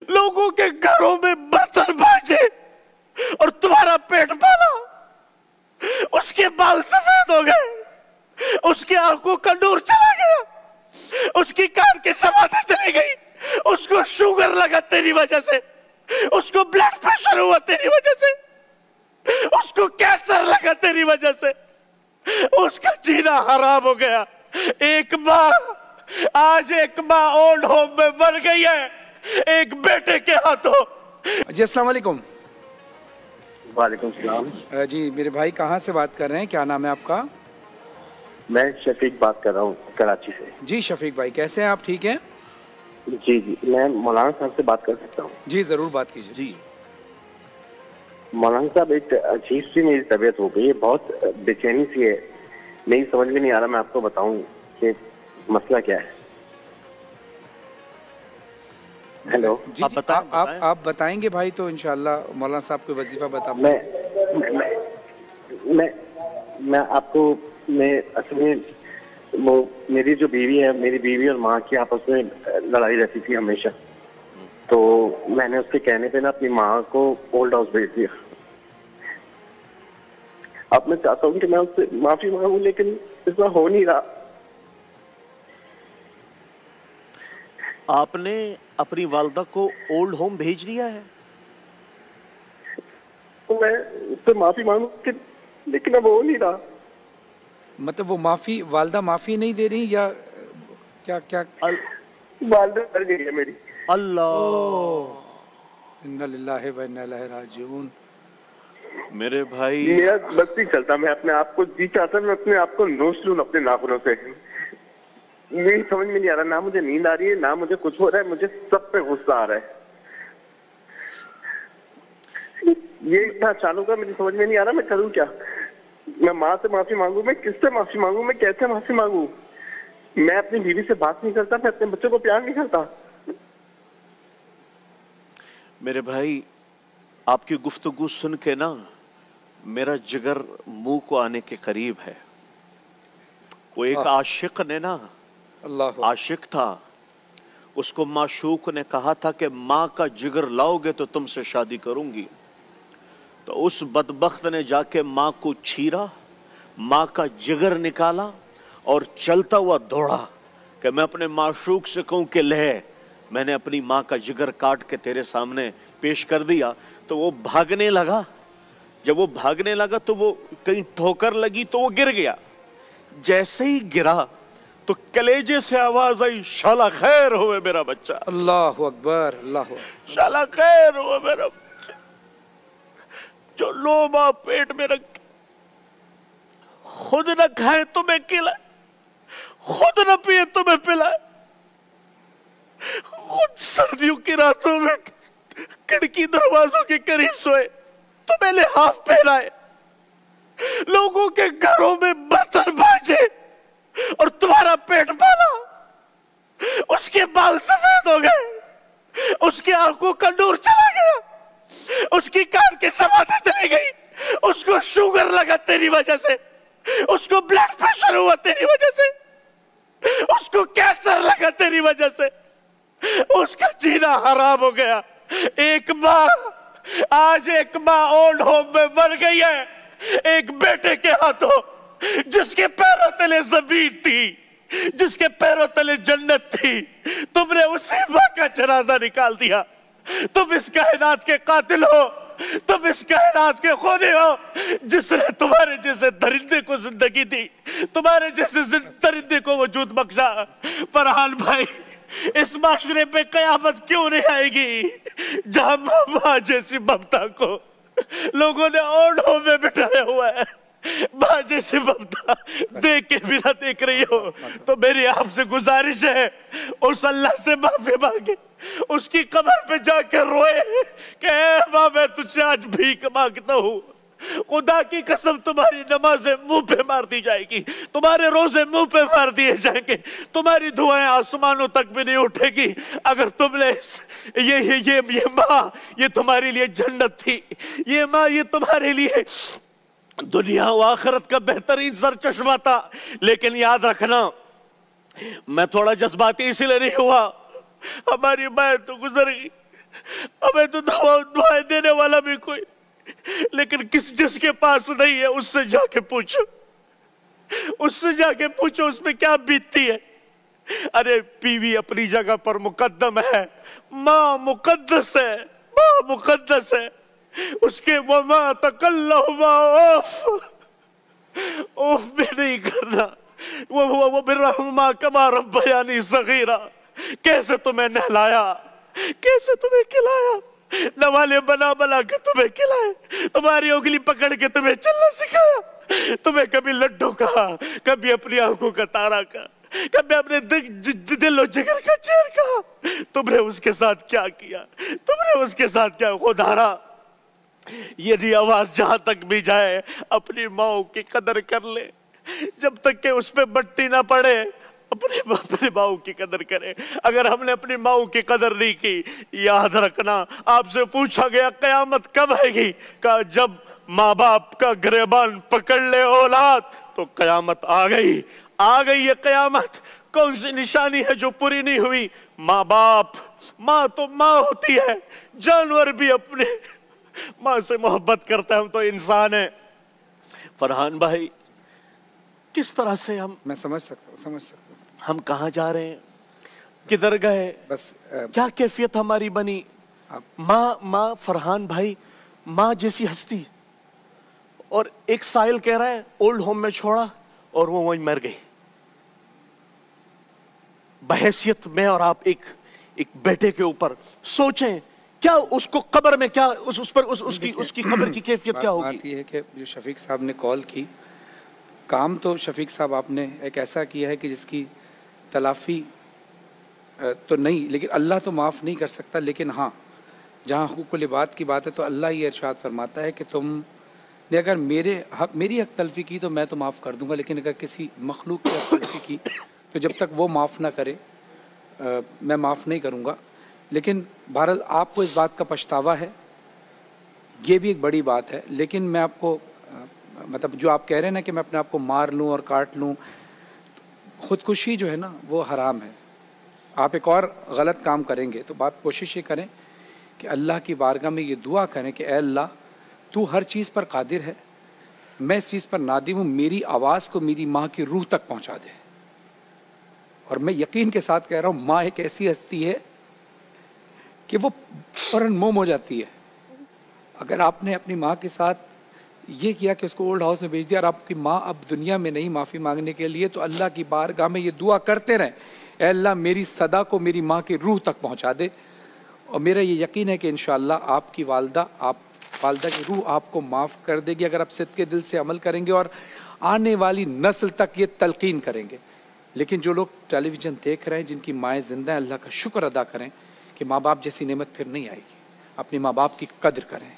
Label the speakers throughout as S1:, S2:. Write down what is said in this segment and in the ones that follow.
S1: लोगों के घरों में बर्तन बाजे और तुम्हारा पेट पाला। उसके बाल सफेद हो गए, उसकी आंखों का नूर चला गया, उसकी कान की समाधि चली गई, उसको शुगर लगा तेरी वजह से, उसको ब्लड प्रेशर हुआ तेरी वजह से, उसको कैंसर लगा तेरी वजह से, उसका जीना हराम हो गया। एक माँ, आज एक माँ ओल्ड होम में मर गई है एक बेटे के हाथों।
S2: जी अस्सलाम वालेकुम।
S3: वालेकुम सलाम।
S2: जी मेरे भाई कहाँ से बात कर रहे हैं, क्या नाम है आपका?
S3: मैं शफीक बात कर रहा हूँ कराची से।
S2: जी शफीक भाई कैसे हैं आप, ठीक हैं?
S3: जी जी, मैं मौलाना साहब से बात कर सकता हूँ?
S2: जी जरूर बात कीजिए।
S1: जी
S3: मौलाना साहब, एक अजीब सी मेरी तबीयत हो गई है, बहुत बेचैनी सी है, नहीं समझ में नहीं आ रहा मैं आपको बताऊं कि मसला क्या है। हेलो
S2: जी, जी आप बताएंगे भाई तो इंशाल्लाह मौलाना साहब को वजीफा बता।
S3: मैं आपको, मैं असल में वो मेरी जो बीवी है, मेरी बीवी और माँ की आपस में लड़ाई रहती थी हमेशा, तो मैंने उसके कहने पे ना अपनी माँ को ओल्ड हाउस भेज दिया। अब मैं चाहता हूँ कि मैं उससे माफी मांगू, लेकिन ऐसा हो नहीं रहा।
S1: आपने अपनी वालदा को ओल्ड होम भेज दिया है?
S3: तो मैं उससे माफी मांगू लेकिन अब हो नहीं रहा।
S2: मतलब वो माफी, वालदा माफी नहीं दे रही या क्या?
S3: वालदा मर गई है मेरी।
S1: अल्लाह,
S2: इन्ना लिल्लाहि व इन्ना इलैहि राजिऊन।
S1: मेरे भाई
S3: मेरा बस नहीं चलता, मैं अपने आप को जी चाहता, मैं अपने आप को नोच लूं अपने नाखूनों से। यही समझ में नहीं आ रहा, ना मुझे नींद आ रही है, ना मुझे कुछ हो रहा है, मुझे सब पे गुस्सा आ रहा है। ये इतना अचानक का मुझे समझ में नहीं आ रहा, मैं करूं क्या? मैं माँ से माफी मांगू, मैं किससे माफी मांगू, मैं कैसे माफी मांगू? मैं अपनी बीवी से बात नहीं करता, मैं अपने बच्चों को प्यार नहीं करता।
S1: मेरे भाई आपकी गुफ्तगू सुन के ना मेरा जिगर मुंह को आने के करीब है। वो एक आशिक ने ना,
S2: अल्लाह,
S1: आशिक था, उसको माशूक ने कहा था कि माँ का जिगर लाओगे तो तुमसे शादी करूंगी। तो उस बदबख्त ने जाके माँ को छीरा, माँ का जिगर निकाला और चलता हुआ दौड़ा कि मैं अपने माशूक से कहूं कि ले, मैंने अपनी माँ का जिगर काट के तेरे सामने पेश कर दिया। तो वो भागने लगा, जब वो भागने लगा तो वो कहीं ठोकर लगी तो वो गिर गया। जैसे ही गिरा तो कलेजे से आवाज आई, शाला खैर होवे मेरा बच्चा।
S2: अल्लाहु अकबर, अल्लाहु अकबर।
S1: शाला खैर होवे मेरा बच्चा, जो लोमा पेट में रख खुद न खाए तुम्हें खिलाए, खुद न पिए तुम्हें पिलाए, खुद सर्दियों की रातों में खिड़की दरवाजों के करीब सोए, तुम्हें लिहाफ पहनाए, लोगों के घरों में बर्तन बाजे और तुम्हारा पेट पाला। उसके बाल सफेद हो गए, उसकी आंखों का नूर चला गया, उसकी कान की समाधि चली गई, उसको शुगर लगा तेरी वजह से, उसको ब्लड प्रेशर हुआ तेरी वजह से, उसको कैंसर लगा तेरी वजह से, उसका जीना हराम हो गया। एक माँ, आज एक माँ ओल्ड होम में मर गई है एक बेटे के हाथों, जिसके पैरों तले जमीन थी, जिसके पैरों तले जन्नत थी। तुमने उसी माँ का जनाजा निकाल दिया। तुम इस कायनात के कातिल हो, तुम इस कायनात के खूनी हो, जिसने तुम्हारे जैसे दरिंदे को जिंदगी दी, तुम्हारे जैसे दरिंदे को वजूद बख्शा। फरहान भाई, इस माशरे पे कयामत क्यों नहीं आएगी जहां माँ जैसी ममता को लोगों ने ओल्ड होम में बिठाया हुआ है? माँ जैसी ममता देख के भी ना देख रही हो तो मेरी आपसे गुजारिश है, उस अल्लाह से माफी मांगे, उसकी कब्र पे जाकर रोए कि ऐ माँ, मैं तुझसे आज भीख मांगता हूँ, खुदा की कसम तुम्हारी नमाजें मुंह पे मार दी जाएगी, तुम्हारे रोजे मुंह पे मार दिए जाएंगे, तुम्हारी दुआएं आसमानों तक भी नहीं उठेगी अगर तुमने ये माँ, ये तुम्हारे लिए जन्नत थी, ये माँ ये तुम्हारे लिए दुनिया व आखिरत का बेहतरीन सर चश्मा था। लेकिन याद रखना, मैं थोड़ा जज्बाती इसलिए नहीं हुआ, हमारी माँ तो गुजर गई, हमें तो दुआएं देने वाला भी कोई, लेकिन जिसके पास नहीं है उससे जाके पूछो, उससे जाके पूछो उस पे क्या बीतती है। अरे बीवी अपनी जगह पर मुकद्दम है, माँ मुकद्दस है, माँ मुकद्दस है। उसके वमा तकल्लहुमा ओफ भी नहीं करना। वो बिर्रहुमा कमा रब्बयानी सगीरा। कैसे तुम्हें नहलाया, कैसे तुम्हें खिलाया, नवाले बना बना के तुम्हें खिलाए, तुम्हारी उंगली पकड़ के तुम्हें चलना सिखाया, तुम्हें कभी लड्डू कहा, कभी अपनी आंखों का तारा कहा, कभी अपने दिल और जिगर का चैन कहा। तुमने उसके साथ क्या किया, तुमने उसके साथ क्या खुदारा। यदि आवाज जहां तक भी जाए अपनी माँ की कदर कर ले, जब तक के उस पे बट्टी ना पड़े अपने माँ की कदर करें। अगर हमने अपनी माँ की कदर नहीं की, याद रखना आपसे पूछा गया कयामत कब आएगी, कहा जब माँ बाप का गिरबान पकड़ ले औलाद तो कयामत आ गई, आ गई ये कयामत। कौन सी निशानी है जो पूरी नहीं हुई? माँ बाप। माँ तो माँ होती है, जानवर भी अपने माँ से मोहब्बत करता है, हम तो इंसान है। फरहान भाई, किस तरह से
S2: मैं समझ सकता हूँ
S1: हम कहाँ जा रहे हैं, किधर गए,
S2: बस
S1: क्या कैफियत हमारी बनी। माँ फरहान भाई, माँ जैसी हस्ती। और एक साहिल कह रहा है ओल्ड होम में छोड़ा और वो वहीं मर गई। बहैसियत में और आप एक बेटे के ऊपर सोचें, क्या उसको कब्र में क्या उसकी कब्र की कैफियत क्या होगी।
S2: बात यह है कि जो शफीक साहब ने कॉल की, काम तो शफीक साहब आपने एक ऐसा किया है कि जिसकी तलाफी तो नहीं, लेकिन अल्लाह तो माफ़ नहीं कर सकता। लेकिन हाँ, जहाँ हुकूकुल इबाद की बात है तो अल्लाह ये इरशाद फरमाता है कि तुमने अगर मेरी हक तलफी की तो मैं तो माफ़ कर दूंगा, लेकिन अगर किसी मखलूक की हक तलफी की तो जब तक वो माफ़ ना करे मैं माफ़ नहीं करूँगा। लेकिन बहरहाल आपको इस बात का पछतावा है, ये भी एक बड़ी बात है। लेकिन मैं आपको मतलब जो आप कह रहे हैं ना कि मैं अपने आप को मार लूँ और काट लूँ, ख़ुदकुशी जो है ना वो हराम है। आप एक और गलत काम करेंगे तो आप कोशिश ये करें कि अल्लाह की बारगाह में ये दुआ करें कि ऐ अल्लाह तू हर चीज़ पर कादिर है, मैं इस चीज़ पर नादिम हूँ, मेरी आवाज़ को मेरी माँ की रूह तक पहुँचा दे। और मैं यकीन के साथ कह रहा हूँ, माँ एक ऐसी हस्ती है कि वो फौरन मोम हो जाती है। अगर आपने अपनी माँ के साथ ये किया कि उसको ओल्ड हाउस में भेज दिया और आपकी माँ अब दुनिया में नहीं माफ़ी मांगने के लिए, तो अल्लाह की बारगाह में ये दुआ करते रहें, ऐ अल्लाह मेरी सदा को मेरी माँ की रूह तक पहुँचा दे। और मेरा ये यकीन है कि इंशाअल्लाह आपकी वालदा की रूह आपको माफ़ कर देगी, अगर आप सिद्क़े दिल से अमल करेंगे और आने वाली नस्ल तक ये तलकीन करेंगे। लेकिन जो लोग टेलीविज़न देख रहे हैं, जिनकी माएँ ज़िंदा हैं, अल्लाह का शुक्र अदा करें कि माँ बाप जैसी नेमत फिर नहीं आएगी। अपनी माँ बाप की कद्र करें।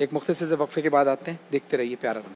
S2: एक मुख्तसर से वक्फे के बाद आते हैं, देखते रहिए प्यारा रंग।